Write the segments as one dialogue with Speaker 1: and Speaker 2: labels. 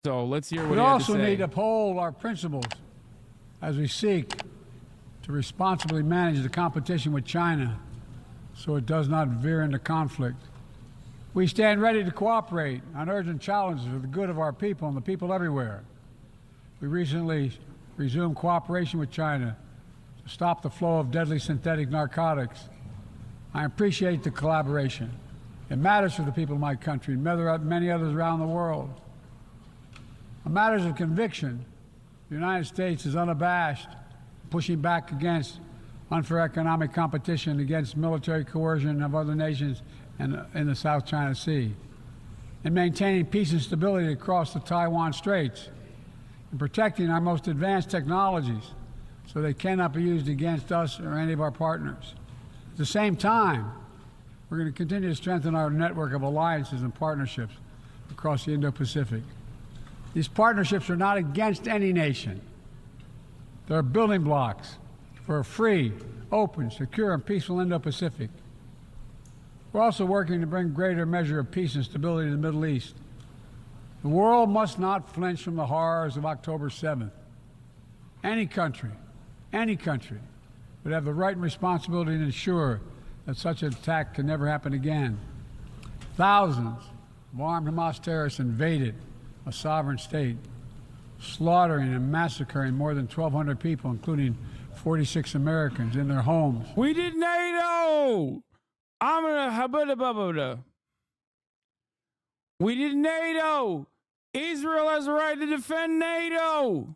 Speaker 1: So let's hear what
Speaker 2: We
Speaker 1: he had to
Speaker 2: also
Speaker 1: say.
Speaker 2: need to uphold our principles as we seek to responsibly manage the competition with China so it does not veer into conflict. We stand ready to cooperate on urgent challenges for the good of our people and the people everywhere. We recently resumed cooperation with China to stop the flow of deadly synthetic narcotics. I appreciate the collaboration. It matters for the people of my country and many others around the world. On matters of conviction, the United States is unabashed, pushing back against unfair economic competition, against military coercion of other nations in the South China Sea, and maintaining peace and stability across the Taiwan Straits, and protecting our most advanced technologies so they cannot be used against us or any of our partners. At the same time, we're going to continue to strengthen our network of alliances and partnerships across the Indo-Pacific. These partnerships are not against any nation. They're building blocks for a free, open, secure, and peaceful Indo-Pacific. We're also working to bring greater measure of peace and stability to the Middle East. The world must not flinch from the horrors of October 7th. Any country would have the right and responsibility to ensure that such an attack can never happen again. Thousands of armed Hamas terrorists invaded a sovereign state, slaughtering and massacring more than 1,200 people, including 46 Americans, in their homes.
Speaker 1: We did NATO! We did NATO! Israel has a right to defend NATO!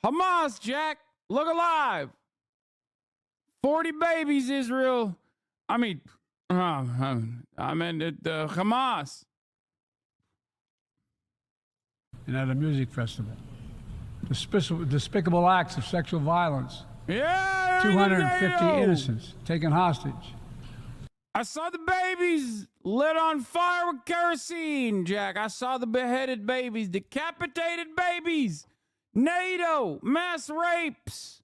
Speaker 1: Hamas, Jack, look alive! 40 babies, Israel. I mean Hamas.
Speaker 2: And at a music festival. Despicable acts of sexual violence.
Speaker 1: Yeah,
Speaker 2: 250 innocents taken hostage.
Speaker 1: I saw the babies lit on fire with kerosene, Jack. I saw the beheaded babies, decapitated babies. NATO, mass rapes.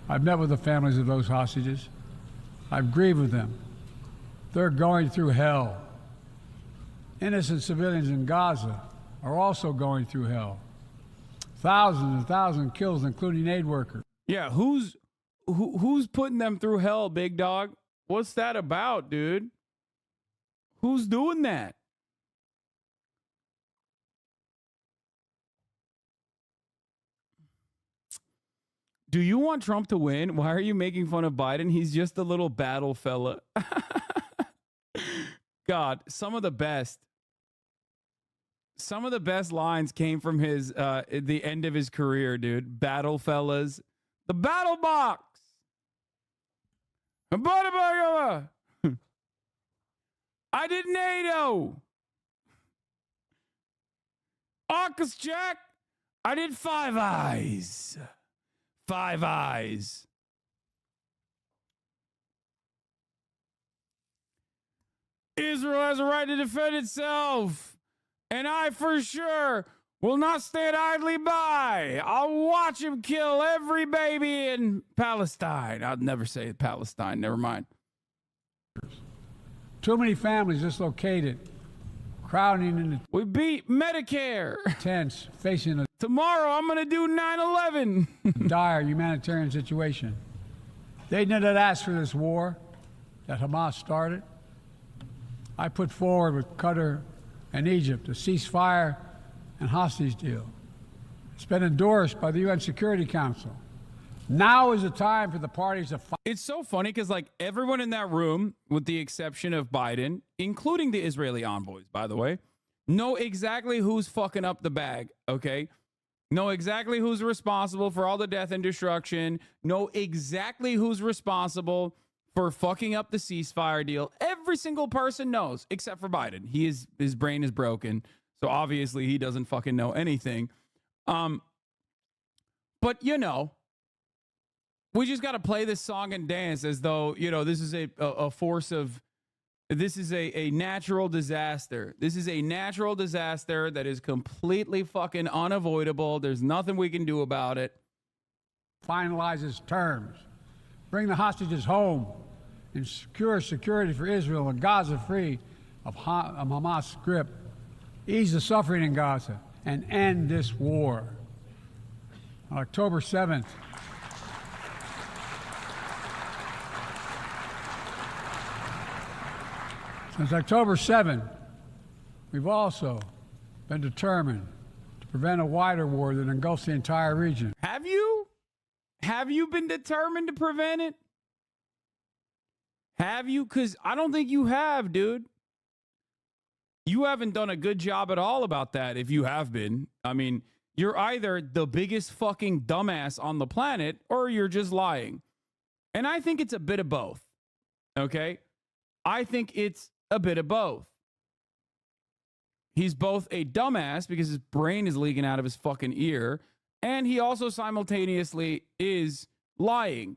Speaker 2: I've met with the families of those hostages. I've grieved with them. They're going through hell. Innocent civilians in Gaza are also going through hell. Thousands and thousands kills, including aid workers.
Speaker 1: Yeah, who's putting them through hell, big dog? What's that about, dude? Who's doing that? Do you want Trump to win? Why are you making fun of Biden? He's just a little battle fella. God, some of the best lines came from his at the end of his career, dude. Battle fellas. The battle box. I did NATO. AUKUS, Jack. I did Five Eyes. Five Eyes. Israel has a right to defend itself, and I for sure will not stand idly by. I'll watch him kill every baby in Palestine. I'll never say Palestine. Never mind.
Speaker 2: Too many families dislocated, crowding in the
Speaker 1: We beat Medicare.
Speaker 2: tents, facing a
Speaker 1: Tomorrow I'm going to do 9/11.
Speaker 2: dire humanitarian situation. They did not ask for this war that Hamas started. I put forward with Qatar and Egypt a ceasefire and hostage deal. It's been endorsed by the UN Security Council. Now is the time for the parties to fight.
Speaker 1: It's so funny because, like, everyone in that room, with the exception of Biden, including the Israeli envoys, by the way, know exactly who's fucking up the bag, okay? Know exactly who's responsible for all the death and destruction. Know exactly who's responsible for fucking up the ceasefire deal. Every single person knows, except for Biden. His brain is broken, so obviously he doesn't fucking know anything. But, you know, we just got to play this song and dance as though, you know, this is a force of, this is a natural disaster. This is a natural disaster that is completely fucking unavoidable. There's nothing we can do about it.
Speaker 2: Finalizes terms. Bring the hostages home and secure security for Israel and Gaza free of Hamas' grip, ease the suffering in Gaza, and end this war. On October 7th, since October 7th, we've also been determined to prevent a wider war that engulfs the entire region.
Speaker 1: Have you? Have you been determined to prevent it? Have you? Because I don't think you have, dude. You haven't done a good job at all about that if you have been. I mean, you're either the biggest fucking dumbass on the planet or you're just lying. And I think it's a bit of both. Okay? I think it's a bit of both. He's both a dumbass because his brain is leaking out of his fucking ear, and he also simultaneously is lying.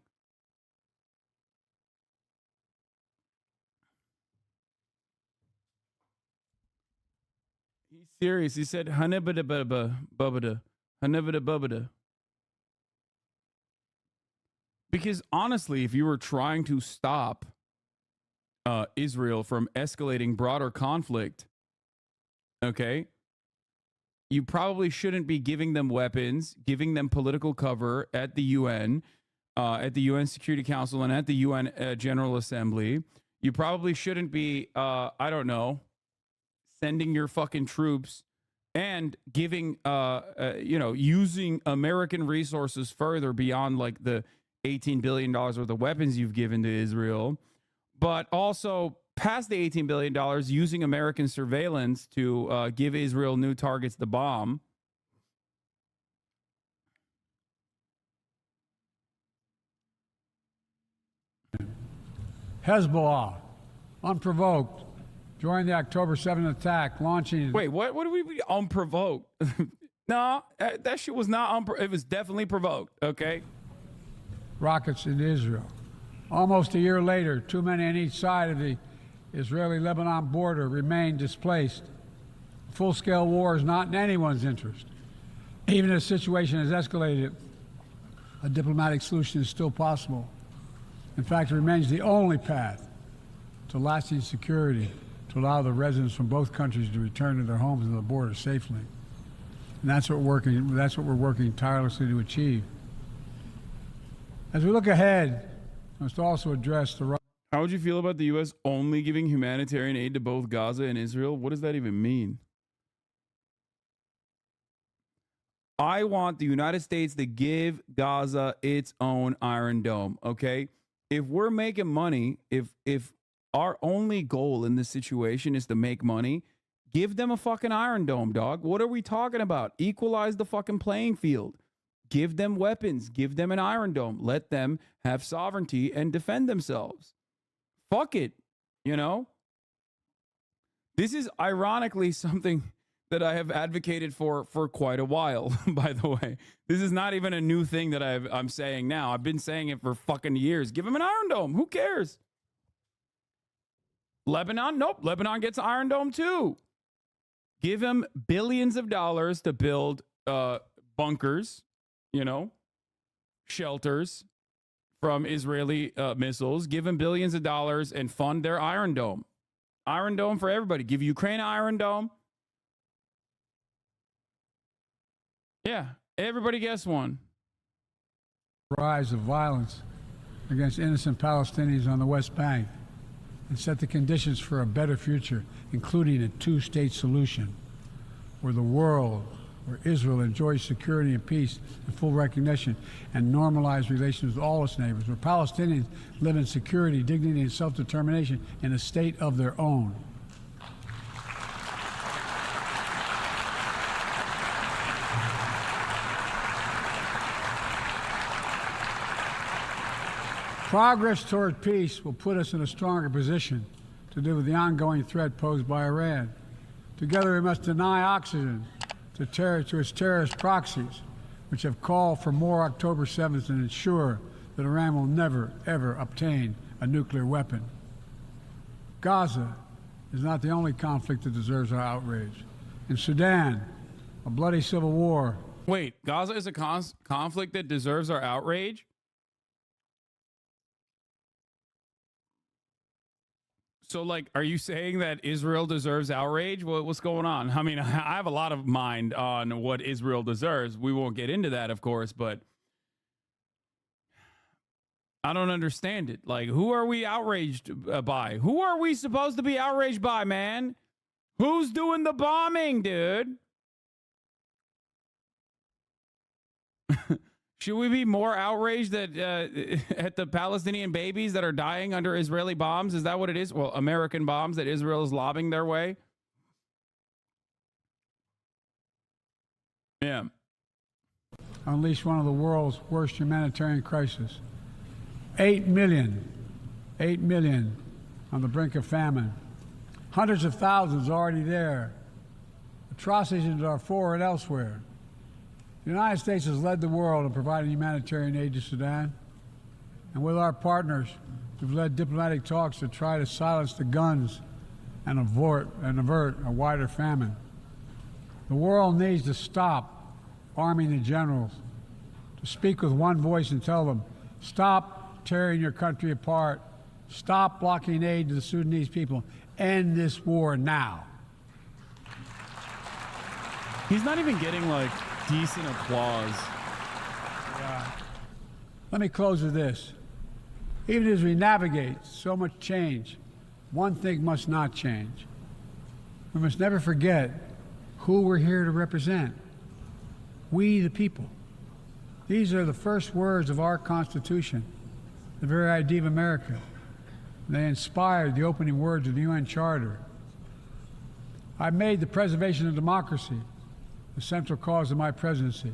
Speaker 1: He's serious. He said, "Hanibada bubada, hanibada bubada." Because honestly, if you were trying to stop Israel from escalating broader conflict, okay, you probably shouldn't be giving them weapons, giving them political cover at the UN Security Council, and at the UN General Assembly. You probably shouldn't be, I don't know, sending your fucking troops and giving, using American resources further beyond like the $18 billion worth of weapons you've given to Israel, but also past the $18 billion using American surveillance to give Israel new targets to bomb.
Speaker 2: Hezbollah, unprovoked, joined the October 7th attack, launching...
Speaker 1: Wait, what do we be unprovoked? No, that shit was not it was definitely provoked, okay?
Speaker 2: Rockets into Israel. Almost a year later, too many on each side of the Israeli-Lebanon border remain displaced. Full-scale war is not in anyone's interest. Even if the situation has escalated, a diplomatic solution is still possible. In fact, it remains the only path to lasting security to allow the residents from both countries to return to their homes and the border safely. And that's what we're working tirelessly to achieve. As we look ahead, we must also address the...
Speaker 1: How would you feel about the U.S. only giving humanitarian aid to both Gaza and Israel? What does that even mean? I want the United States to give Gaza its own Iron Dome, okay? If we're making money, if our only goal in this situation is to make money, give them a fucking Iron Dome, dog. What are we talking about? Equalize the fucking playing field. Give them weapons. Give them an Iron Dome. Let them have sovereignty and defend themselves. Fuck it, you know? This is ironically something that I have advocated for quite a while, by the way. This is not even a new thing that I'm saying now. I've been saying it for fucking years. Give them an Iron Dome. Who cares? Lebanon? Nope. Lebanon gets Iron Dome too. Give them billions of dollars to build bunkers, shelters from Israeli missiles. Give them billions of dollars and fund their Iron Dome. Iron Dome for everybody. Give Ukraine an Iron Dome. Yeah, everybody gets one.
Speaker 2: Rise of violence against innocent Palestinians on the West Bank and set the conditions for a better future, including a two-state solution where Israel enjoys security and peace and full recognition and normalized relations with all its neighbors, where Palestinians live in security, dignity, and self-determination in a state of their own. Progress toward peace will put us in a stronger position to deal with the ongoing threat posed by Iran. Together, we must deny oxygen to its terrorist proxies, which have called for more October 7th, and ensure that Iran will never, ever obtain a nuclear weapon. Gaza is not the only conflict that deserves our outrage. In Sudan, a bloody civil war.
Speaker 1: Wait, Gaza is a conflict that deserves our outrage? So, like, are you saying that Israel deserves outrage? What's going on? I mean, I have a lot of mind on what Israel deserves. We won't get into that, of course, but I don't understand it. Like, who are we outraged by? Who are we supposed to be outraged by, man? Who's doing the bombing, dude? Should we be more outraged that at the Palestinian babies that are dying under Israeli bombs? Is that what it is? Well, American bombs that Israel is lobbing their way? Yeah.
Speaker 2: Unleash one of the world's worst humanitarian crises. 8 million on the brink of famine. Hundreds of thousands already there. Atrocities in Darfur and elsewhere. The United States has led the world in providing humanitarian aid to Sudan. And with our partners, we've led diplomatic talks to try to silence the guns and avert a wider famine. The world needs to stop arming the generals, to speak with one voice and tell them, stop tearing your country apart, stop blocking aid to the Sudanese people, end this war now.
Speaker 1: He's not even getting, like, decent applause.
Speaker 2: Yeah. Let me close with this. Even as we navigate so much change, one thing must not change. We must never forget who we're here to represent. We, the people. These are the first words of our Constitution, the very idea of America. They inspired the opening words of the UN Charter. I made the preservation of democracy the central cause of my presidency.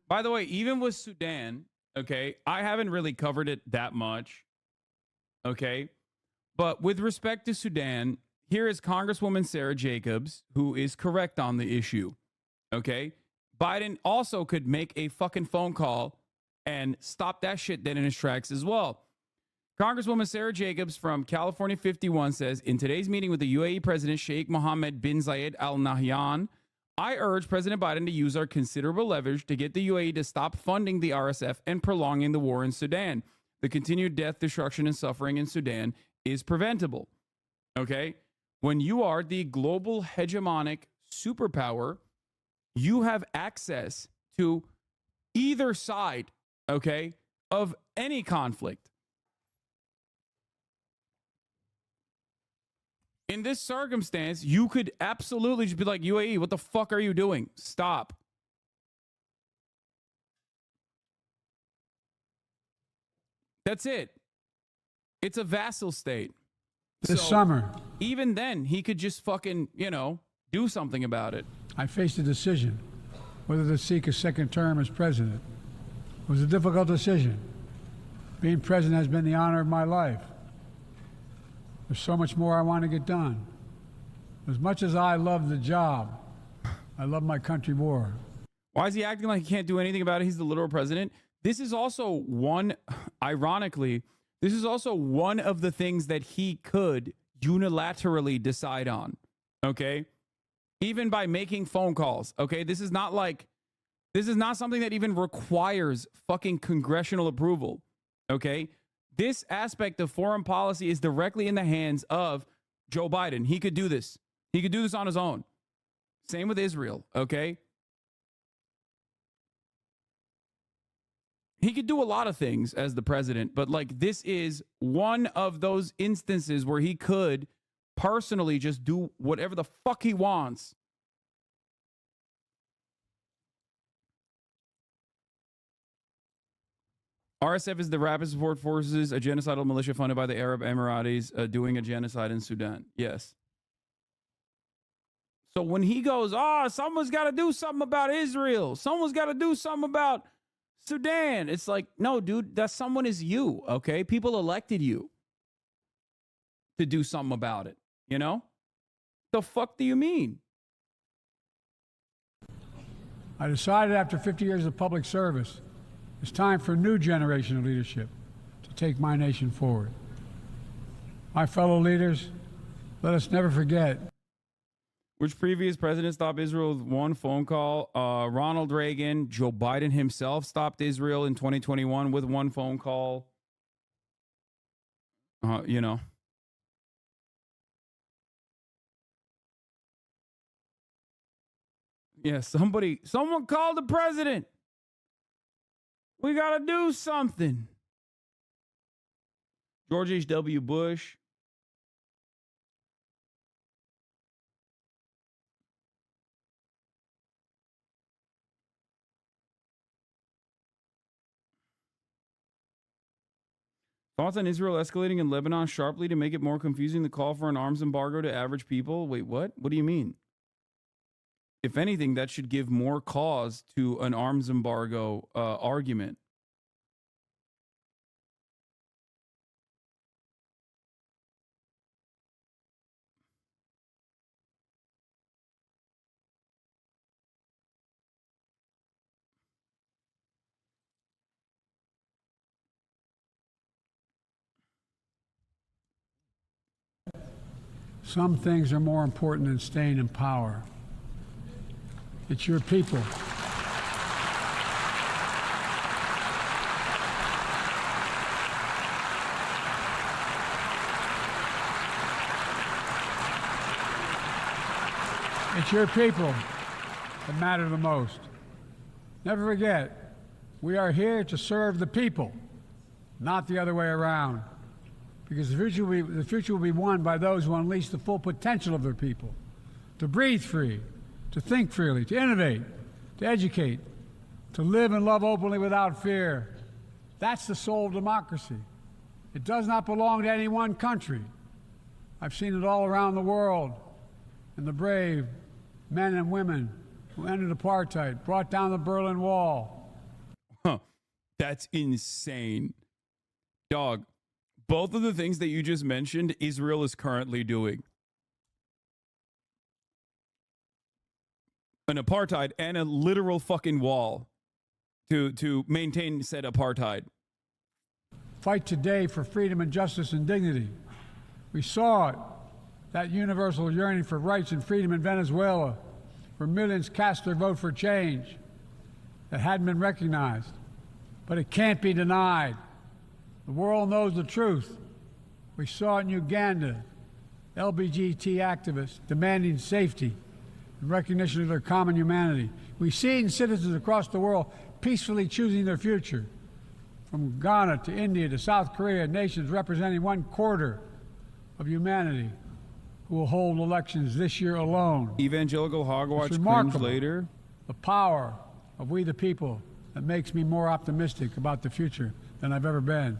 Speaker 1: By the way, even with Sudan, okay, I haven't really covered it that much, okay? But with respect to Sudan, here is Congresswoman Sarah Jacobs, who is correct on the issue, okay? Biden also could make a fucking phone call and stop that shit dead in its tracks as well. Congresswoman Sarah Jacobs from California 51 says, in today's meeting with the UAE President Sheikh Mohammed bin Zayed Al Nahyan, I urge President Biden to use our considerable leverage to get the UAE to stop funding the RSF and prolonging the war in Sudan. The continued death, destruction, and suffering in Sudan is preventable. Okay? When you are the global hegemonic superpower, you have access to either side, okay, of any conflict. In this circumstance, you could absolutely just be like, UAE, what the fuck are you doing? Stop. That's it. It's a vassal state.
Speaker 2: This summer,
Speaker 1: even then, he could just fucking, do something about it.
Speaker 2: I faced a decision whether to seek a second term as president. It was a difficult decision. Being president has been the honor of my life. There's so much more I want to get done. As much as I love the job, I love my country more.
Speaker 1: Why is he acting like he can't do anything about it? He's the literal president. This is also ironically, this is also one of the things that he could unilaterally decide on, okay? Even by making phone calls, okay? This is not something that even requires fucking congressional approval, okay? This aspect of foreign policy is directly in the hands of Joe Biden. He could do this. He could do this on his own. Same with Israel, okay? He could do a lot of things as the president, but like this is one of those instances where he could personally just do whatever the fuck he wants. RSF is the Rapid Support Forces, a genocidal militia funded by the Arab Emiratis doing a genocide in Sudan. Yes. So when he goes, someone's got to do something about Israel. Someone's got to do something about Sudan. It's like, no, dude, that someone is you, okay? People elected you to do something about it, you know? The fuck do you mean?
Speaker 2: I decided after 50 years of public service, it's time for a new generation of leadership to take my nation forward. My fellow leaders, let us never forget.
Speaker 1: Which previous president stopped Israel with one phone call? Ronald Reagan. Joe Biden himself stopped Israel in 2021 with one phone call. Yeah, someone called the president. We got to do something. George H.W. Bush. Thoughts on Israel escalating in Lebanon sharply to make it more confusing, the call for an arms embargo to average people? Wait, what? What do you mean? If anything, that should give more cause to an arms embargo argument.
Speaker 2: Some things are more important than staying in power. It's your people. It's your people that matter the most. Never forget, we are here to serve the people, not the other way around. Because the future will be won by those who unleash the full potential of their people, to breathe free, to think freely, to innovate, to educate, to live and love openly without fear. That's the soul of democracy. It does not belong to any one country. I've seen it all around the world, and the brave men and women who ended apartheid, brought down the Berlin Wall.
Speaker 1: Huh. That's insane. Dog, both of the things that you just mentioned, Israel is currently doing. An apartheid and a literal fucking wall to maintain said apartheid.
Speaker 2: Fight today for freedom and justice and dignity. We saw it, that universal yearning for rights and freedom in Venezuela, where millions cast their vote for change that hadn't been recognized. But it can't be denied. The world knows the truth. We saw it in Uganda, LGBT activists demanding safety and recognition of their common humanity. We see it in citizens across the world peacefully choosing their future. From Ghana to India to South Korea, nations representing 1/4 of humanity who will hold elections this year alone.
Speaker 1: Evangelical hogwatch cringe later.
Speaker 2: The power of we the people that makes me more optimistic about the future than I've ever been.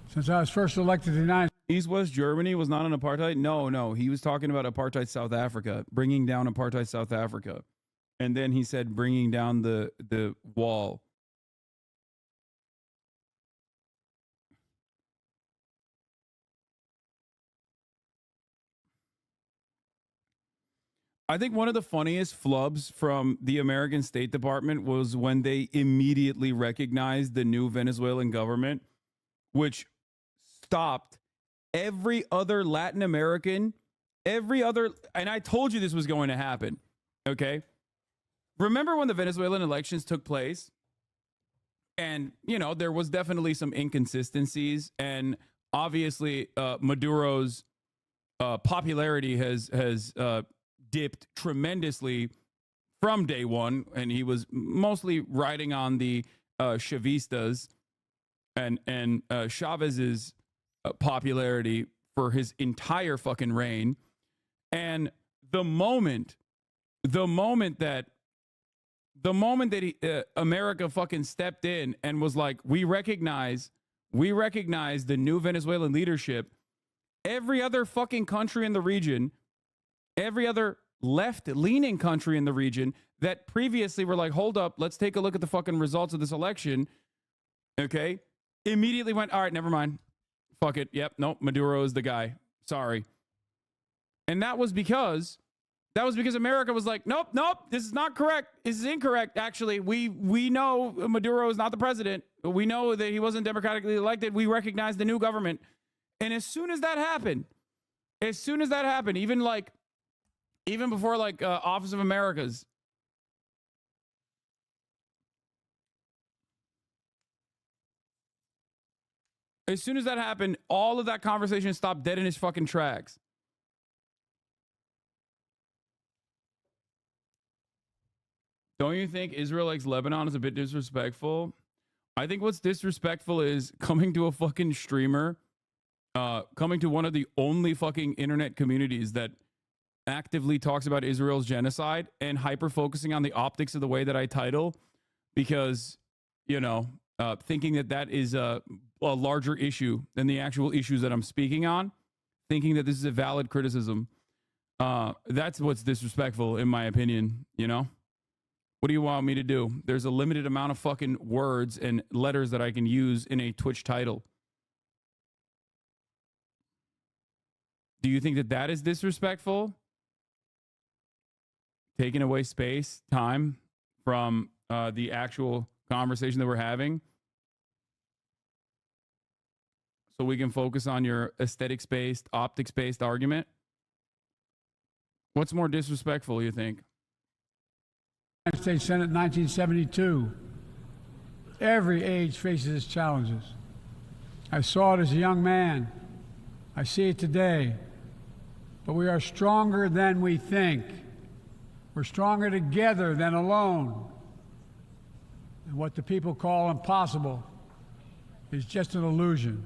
Speaker 2: Since I was first elected to the United States.
Speaker 1: East-West Germany was not an apartheid? No. He was talking about apartheid South Africa, bringing down apartheid South Africa. And then he said bringing down the wall. I think one of the funniest flubs from the American State Department was when they immediately recognized the new Venezuelan government, which stopped every other Latin American, and I told you this was going to happen, okay? Remember when the Venezuelan elections took place? And, there was definitely some inconsistencies, and obviously Maduro's popularity has dipped tremendously from day one, and he was mostly riding on the Chavistas and Chavez's popularity for his entire fucking reign. And the moment that America fucking stepped in and was like, we recognize the new Venezuelan leadership, every other fucking country in the region, every other left-leaning country in the region that previously were like, hold up, let's take a look at the fucking results of this election, okay, immediately went, all right, never mind. Fuck it. Yep, nope, Maduro is the guy. Sorry. And that was because America was like, nope, this is not correct. This is incorrect. Actually, we know Maduro is not the president. We know that he wasn't democratically elected. We recognize the new government. And as soon as that happened, even before Office of Americas, as soon as that happened, all of that conversation stopped dead in its fucking tracks. Don't you think Israel likes Lebanon is a bit disrespectful? I think what's disrespectful is coming to a fucking streamer, coming to one of the only fucking internet communities that actively talks about Israel's genocide and hyper focusing on the optics of the way that I title, because, you know, thinking that that is a larger issue than the actual issues that I'm speaking on, thinking that this is a valid criticism. That's what's disrespectful, in my opinion, you know? What do you want me to do? There's a limited amount of fucking words and letters that I can use in a Twitch title. Do you think that that is disrespectful? Taking away space, time from the actual conversation that we're having so we can focus on your aesthetics-based, optics-based argument? What's more disrespectful, you think?
Speaker 2: United States Senate 1972. Every age faces its challenges. I saw it as a young man. I see it today. But we are stronger than we think. We're stronger together than alone. And what the people call impossible is just an illusion.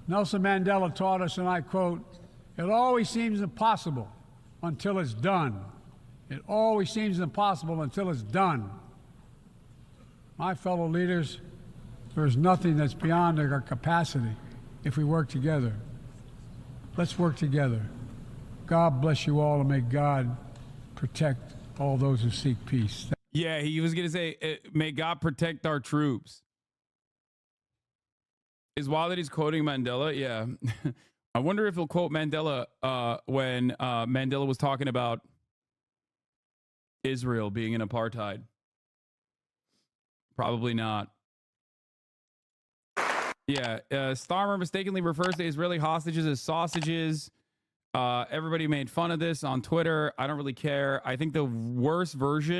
Speaker 2: Nelson Mandela taught us, and I quote, "It always seems impossible until it's done. It always seems impossible until it's done." My fellow leaders, there is nothing that's beyond our capacity if we work together. Let's work together. God bless you all, and may God protect all those who seek peace.
Speaker 1: Yeah, he was going to say, may God protect our troops. Is wild that he's quoting Mandela? Yeah. I wonder if he'll quote Mandela when Mandela was talking about Israel being in apartheid. Probably not. Yeah, Starmer mistakenly refers to Israeli hostages as sausages. Everybody made fun of this on Twitter. I don't really care. I think the worst version